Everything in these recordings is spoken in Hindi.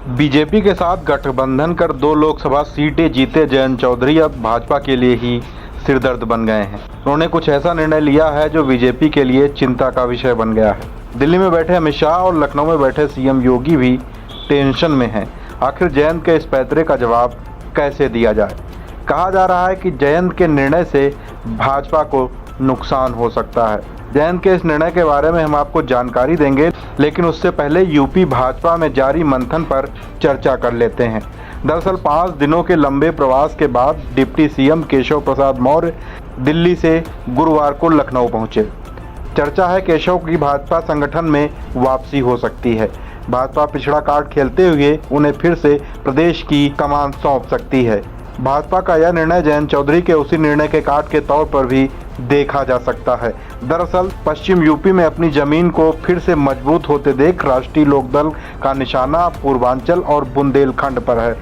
बीजेपी के साथ गठबंधन कर 2 लोकसभा सीटें जीते जयंत चौधरी अब भाजपा के लिए ही सिरदर्द बन गए हैं। उन्होंने कुछ ऐसा निर्णय लिया है जो बीजेपी के लिए चिंता का विषय बन गया है। दिल्ली में बैठे अमित शाह और लखनऊ में बैठे सीएम योगी भी टेंशन में हैं। आखिर जयंत के इस पैंतरे का जवाब कैसे दिया जाए? कहा जा रहा है कि जयंत के निर्णय से भाजपा को नुकसान हो सकता है। जयंत के इस निर्णय के बारे में हम आपको जानकारी देंगे, लेकिन उससे पहले यूपी भाजपा में जारी मंथन पर चर्चा कर लेते हैं। दरअसल 5 दिनों के लंबे प्रवास के बाद डिप्टी सीएम केशव प्रसाद मौर्य दिल्ली से गुरुवार को लखनऊ पहुंचे। चर्चा है केशव की भाजपा संगठन में वापसी हो सकती है। भाजपा पिछड़ा कार्ड खेलते हुए उन्हें फिर से प्रदेश की कमान सौंप सकती है। भाजपा का यह निर्णय जयंत चौधरी के उसी निर्णय के कार्ड के तौर पर भी देखा जा सकता है। दरअसल पश्चिम यूपी में अपनी जमीन को फिर से मजबूत होते देख राष्ट्रीय लोकदल का निशाना पूर्वांचल और बुंदेलखंड पर है।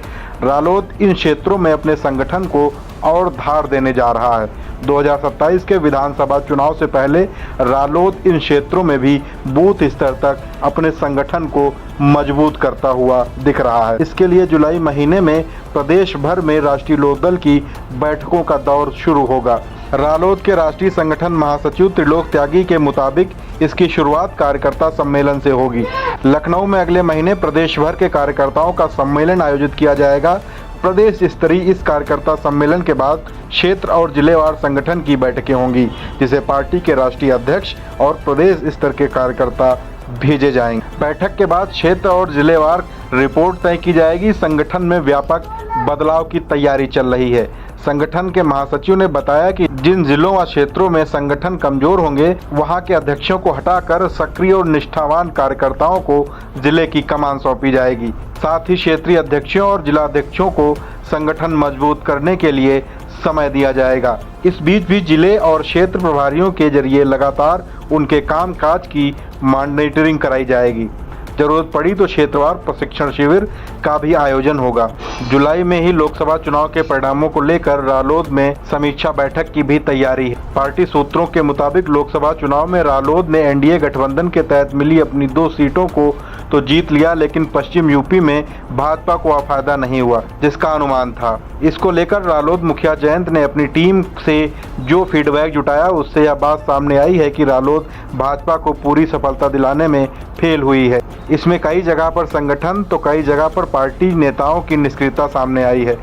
रालोद इन क्षेत्रों में अपने संगठन को और धार देने जा रहा है। 2027 के विधानसभा चुनाव से पहले रालोद इन क्षेत्रों में भी बूथ स्तर तक अपने संगठन को मजबूत करता हुआ दिख रहा है। इसके लिए जुलाई महीने में प्रदेश भर में राष्ट्रीय लोकदल की बैठकों का दौर शुरू होगा। रालोद के राष्ट्रीय संगठन महासचिव त्रिलोक त्यागी के मुताबिक इसकी शुरुआत कार्यकर्ता सम्मेलन से होगी। लखनऊ में अगले महीने प्रदेश भर के कार्यकर्ताओं का सम्मेलन आयोजित किया जाएगा। प्रदेश स्तरीय इस कार्यकर्ता सम्मेलन के बाद क्षेत्र और जिलेवार संगठन की बैठकें होंगी, जिसे पार्टी के राष्ट्रीय अध्यक्ष और प्रदेश स्तर के कार्यकर्ता भेजे जाएंगे। बैठक के बाद क्षेत्र और जिलेवार रिपोर्ट तय की जाएगी। संगठन में व्यापक बदलाव की तैयारी चल रही है। संगठन के महासचिव ने बताया कि जिन जिलों व क्षेत्रों में संगठन कमजोर होंगे, वहां के अध्यक्षों को हटाकर सक्रिय और निष्ठावान कार्यकर्ताओं को जिले की कमान सौंपी जाएगी। साथ ही क्षेत्रीय अध्यक्षों और जिलाध्यक्षों को संगठन मजबूत करने के लिए समय दिया जाएगा। इस बीच भी जिले और क्षेत्र प्रभारियों के जरिए लगातार उनके कामकाज की मॉनिटरिंग कराई जाएगी। जरूरत पड़ी तो क्षेत्रवार प्रशिक्षण शिविर का भी आयोजन होगा। जुलाई में ही लोकसभा चुनाव के परिणामों को लेकर रालोद में समीक्षा बैठक की भी तैयारी है। पार्टी सूत्रों के मुताबिक लोकसभा चुनाव में रालोद ने एनडीए गठबंधन के तहत मिली अपनी 2 सीटों को तो जीत लिया, लेकिन पश्चिम यूपी में भाजपा को फायदा नहीं हुआ, जिसका अनुमान था। इसको लेकर रालोद मुखिया जयंत ने अपनी टीम से जो फीडबैक जुटाया, उससे यह बात सामने आई है कि रालोद भाजपा को पूरी सफलता दिलाने में फेल हुई है। इसमें कई जगह पर संगठन तो कई जगह पर पार्टी नेताओं की निष्क्रियता सामने आई है।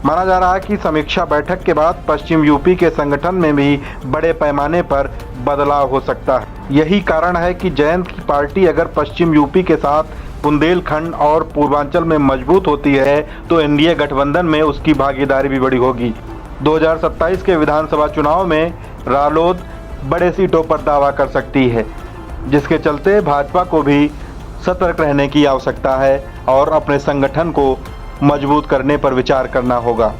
माना जा रहा है कि समीक्षा बैठक के बाद पश्चिम यूपी के संगठन में भी बड़े पैमाने पर बदलाव हो सकता है। यही कारण है कि जयंत की पार्टी अगर पश्चिम यूपी के साथ बुंदेलखंड और पूर्वांचल में मजबूत होती है तो एनडीए गठबंधन में उसकी भागीदारी भी बड़ी होगी। 2027 के विधानसभा चुनाव में रालोद बड़े सीटों पर दावा कर सकती है, जिसके चलते भाजपा को भी सतर्क रहने की आवश्यकता है और अपने संगठन को मजबूत करने पर विचार करना होगा।